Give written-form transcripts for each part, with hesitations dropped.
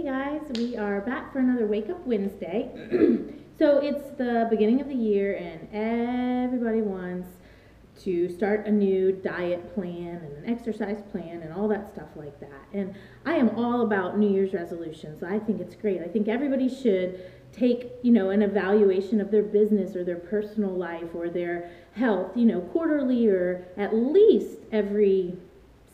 Hey guys, we are back for another Wake Up Wednesday. So it's the beginning of the year and everybody wants to start a new diet plan and an exercise plan and all that stuff like that. And I am all about New Year's resolutions. I think it's great. I think everybody should take, an evaluation of their business or their personal life or their health, quarterly or at least every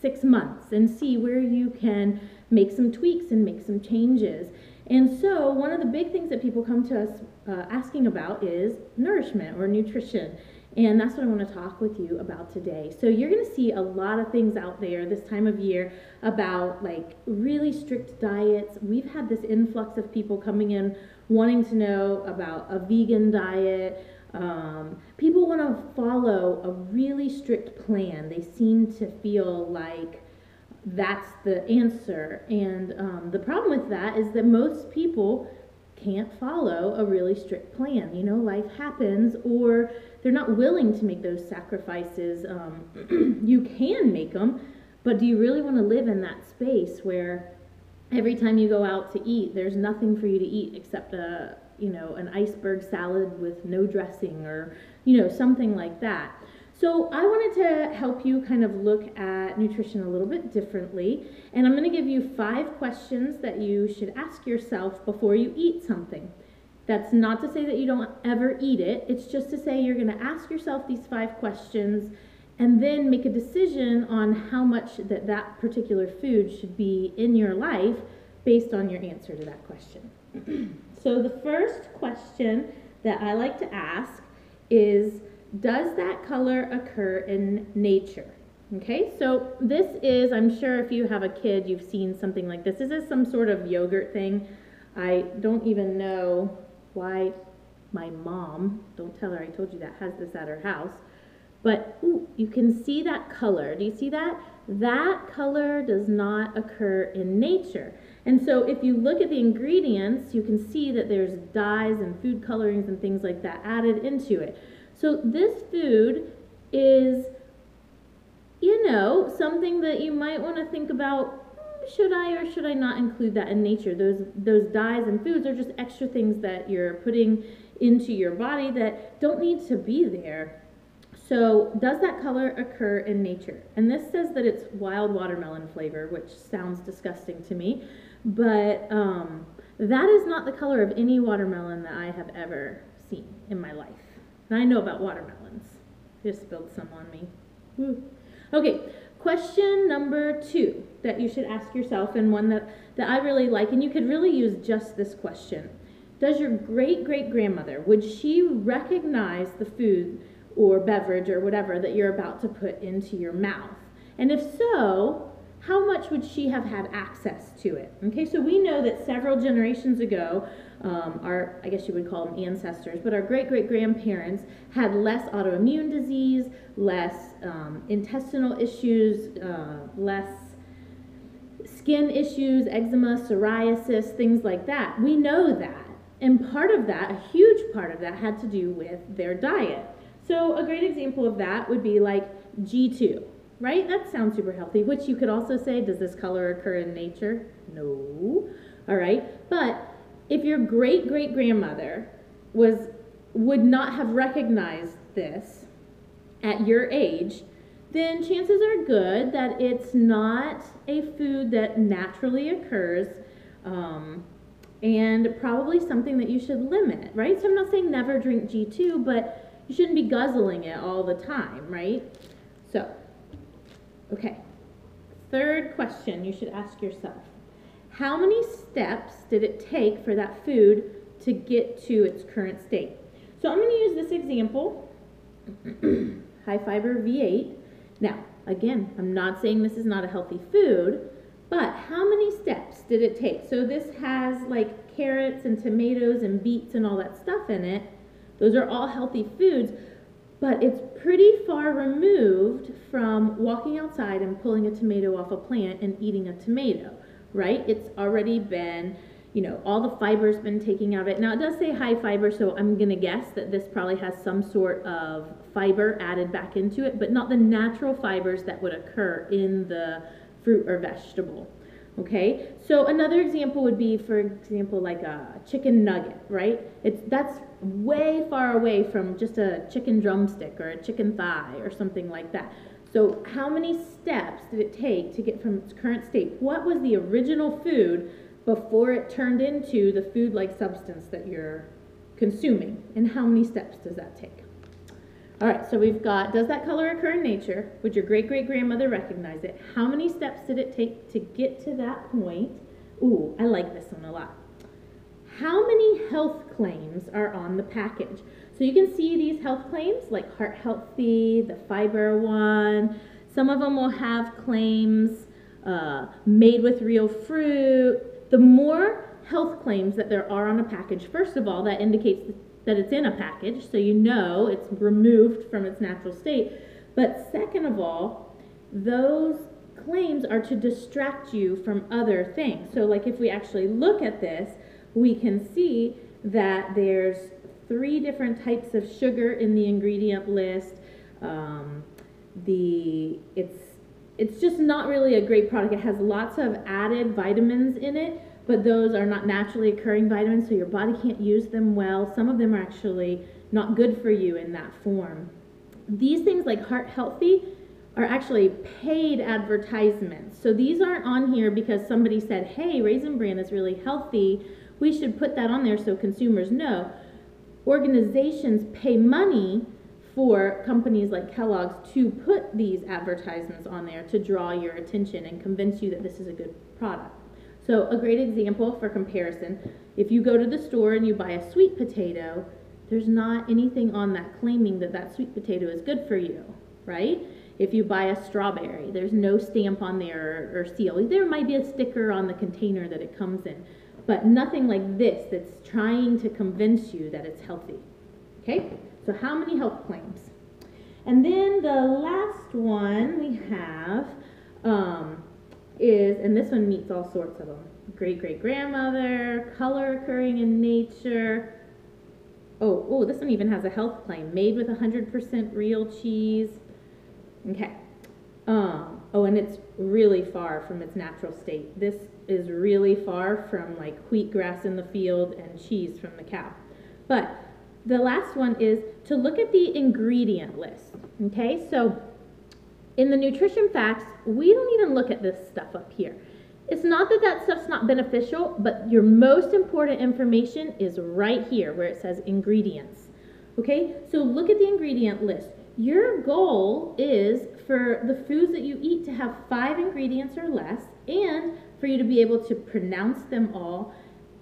6 months and see where you can make some tweaks and make some changes. And so one of the big things that people come to us asking about is nourishment or nutrition. And that's what I want to talk with you about today. So you're going to see a lot of things out there this time of year about like really strict diets. We've had this influx of people coming in wanting to know about a vegan diet. People want to follow a really strict plan. They seem to feel like that's the answer. And the problem with that is that most people can't follow a really strict plan. Life happens, or they're not willing to make those sacrifices. You can make them, but do you really want to live in that space where every time you go out to eat, there's nothing for you to eat except an iceberg salad with no dressing or, something like that. So I wanted to help you kind of look at nutrition a little bit differently, and I'm going to give you 5 questions that you should ask yourself before you eat something. That's not to say that you don't ever eat it. It's just to say you're going to ask yourself these 5 questions and then make a decision on how much that particular food should be in your life based on your answer to that question. So the first question that I like to ask is, does that color occur in nature? Okay, so this is, I'm sure if you have a kid, you've seen something like this. This is some sort of yogurt thing. I don't even know why my mom, don't tell her I told you that, has this at her house. But you can see that color. Do you see that? That color does not occur in nature. And so if you look at the ingredients, you can see that there's dyes and food colorings and things like that added into it. So this food is, something that you might want to think about, should I or should I not include that in nature? Those dyes and foods are just extra things that you're putting into your body that don't need to be there. So does that color occur in nature? And this says that it's wild watermelon flavor, which sounds disgusting to me, but that is not the color of any watermelon that I have ever seen in my life. And I know about watermelons. Just spilled some on me. Woo. Okay, question number 2 that you should ask yourself, and one that I really like, and you could really use just this question. Does your great-great-grandmother, would she recognize the food or beverage or whatever that you're about to put into your mouth? And if so, how much would she have had access to it? Okay, so we know that several generations ago, our, I guess you would call them ancestors, but our great-great-grandparents had less autoimmune disease, less intestinal issues, less skin issues, eczema, psoriasis, things like that. We know that. And part of that, a huge part of that, had to do with their diet. So a great example of that would be like G2, right? That sounds super healthy, which you could also say, does this color occur in nature? No. All right. But if your great-great-grandmother would not have recognized this at your age, then chances are good that it's not a food that naturally occurs, and probably something that you should limit, right? So I'm not saying never drink G2, but you shouldn't be guzzling it all the time, right? So, okay. Third question you should ask yourself. How many steps did it take for that food to get to its current state? So I'm going to use this example, high fiber V8. Now, again, I'm not saying this is not a healthy food, but how many steps did it take? So this has like carrots and tomatoes and beets and all that stuff in it. Those are all healthy foods, but it's pretty far removed from walking outside and pulling a tomato off a plant and eating a tomato, right? It's already been, all the fiber's been taken out of it. Now it does say high fiber, so I'm gonna guess that this probably has some sort of fiber added back into it, but not the natural fibers that would occur in the fruit or vegetable. Okay, so another example would be, for example, like a chicken nugget, right? That's way far away from just a chicken drumstick or a chicken thigh or something like that. So how many steps did it take to get from its current state? What was the original food before it turned into the food-like substance that you're consuming? And how many steps does that take? All right, so we've got, does that color occur in nature? Would your great-great-grandmother recognize it? How many steps did it take to get to that point? Ooh, I like this one a lot. How many health claims are on the package? So you can see these health claims, like heart healthy, the fiber one. Some of them will have claims made with real fruit. The more health claims that there are on a package, first of all, that indicates that it's in a package, so you know it's removed from its natural state. But second of all, those claims are to distract you from other things. So like if we actually look at this, we can see that there's 3 different types of sugar in the ingredient list. It's just not really a great product. It has lots of added vitamins in it, but those are not naturally occurring vitamins, so your body can't use them well. Some of them are actually not good for you in that form. These things like heart healthy are actually paid advertisements. So these aren't on here because somebody said, hey, Raisin Bran is really healthy, we should put that on there so consumers know. Organizations pay money for companies like Kellogg's to put these advertisements on there to draw your attention and convince you that this is a good product. So a great example for comparison, if you go to the store and you buy a sweet potato, there's not anything on that claiming that that sweet potato is good for you, right? If you buy a strawberry, there's no stamp on there or seal. There might be a sticker on the container that it comes in, but nothing like this that's trying to convince you that it's healthy. Okay, so how many health claims? And then the last one we have is, and this one meets all sorts of them. Great-great-grandmother, color occurring in nature. Oh, this one even has a health claim, made with 100% real cheese. Okay. And it's really far from its natural state. This is really far from like wheatgrass in the field and cheese from the cow. But the last one is to look at the ingredient list. Okay, so in the nutrition facts, we don't even look at this stuff up here. It's not that that stuff's not beneficial, but your most important information is right here where it says ingredients. Okay, so look at the ingredient list. Your goal is for the foods that you eat to have 5 ingredients or less, and for you to be able to pronounce them all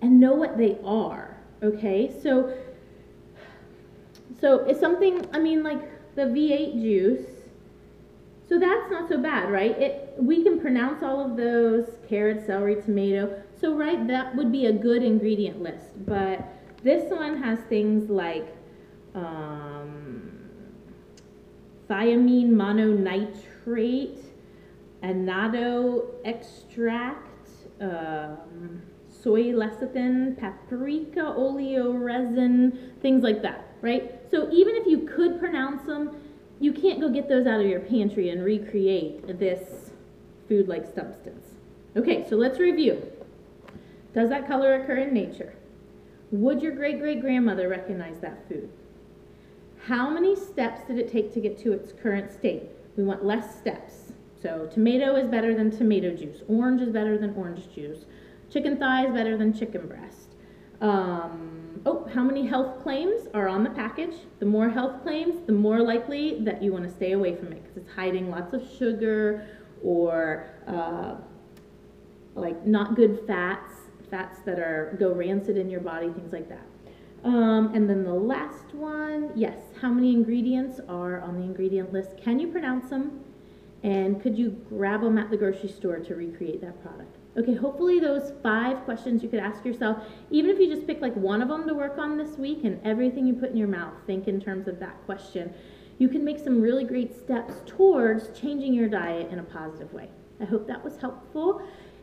and know what they are. Okay, so it's something, I mean, like the V8 juice. So that's not so bad, right? We can pronounce all of those, carrot, celery, tomato. So, right, that would be a good ingredient list. But this one has things like thiamine mononitrate, annatto extract, soy lecithin, paprika oleoresin, things like that, right? So even if you could pronounce them, you can't go get those out of your pantry and recreate this food-like substance. Okay, so let's review. Does that color occur in nature? Would your great-great-grandmother recognize that food? How many steps did it take to get to its current state? We want less steps. So tomato is better than tomato juice. Orange is better than orange juice. Chicken thigh is better than chicken breast. How many health claims are on the package? The more health claims, the more likely that you want to stay away from it because it's hiding lots of sugar or like not good fats that go rancid in your body, things like that. And then the last one, yes, how many ingredients are on the ingredient list? Can you pronounce them? And could you grab them at the grocery store to recreate that product? Okay, hopefully those 5 questions you could ask yourself, even if you just pick like one of them to work on this week and everything you put in your mouth, think in terms of that question. You can make some really great steps towards changing your diet in a positive way. I hope that was helpful.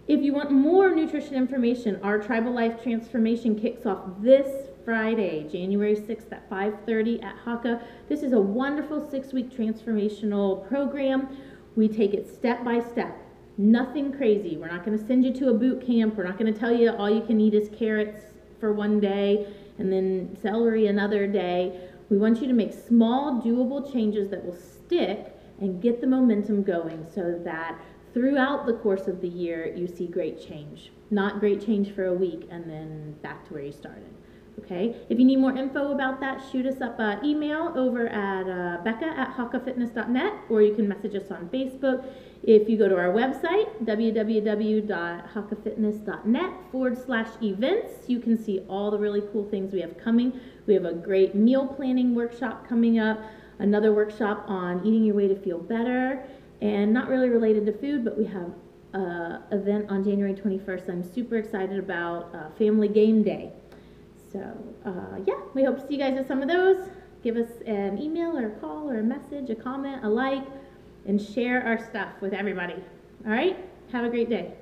If you want more nutrition information, our Tribal Life Transformation kicks off this Friday, January 6th at 5:30 at Haka. This is a wonderful 6-week transformational program. We take it step by step. Nothing crazy. We're not going to send you to a boot camp. We're not going to tell you all you can eat is carrots for one day and then celery another day. We want you to make small, doable changes that will stick and get the momentum going so that throughout the course of the year you see great change. Not great change for a week and then back to where you started. Okay, if you need more info about that, shoot us up an email over at becca@hakafitness.net, or you can message us on Facebook. If you go to our website, www.hakafitness.net/events, you can see all the really cool things we have coming. We have a great meal planning workshop coming up, another workshop on eating your way to feel better, and not really related to food, but we have an event on January 21st I'm super excited about, Family Game Day. So, yeah, we hope to see you guys at some of those. Give us an email or a call or a message, a comment, a like, and share our stuff with everybody. All right? Have a great day.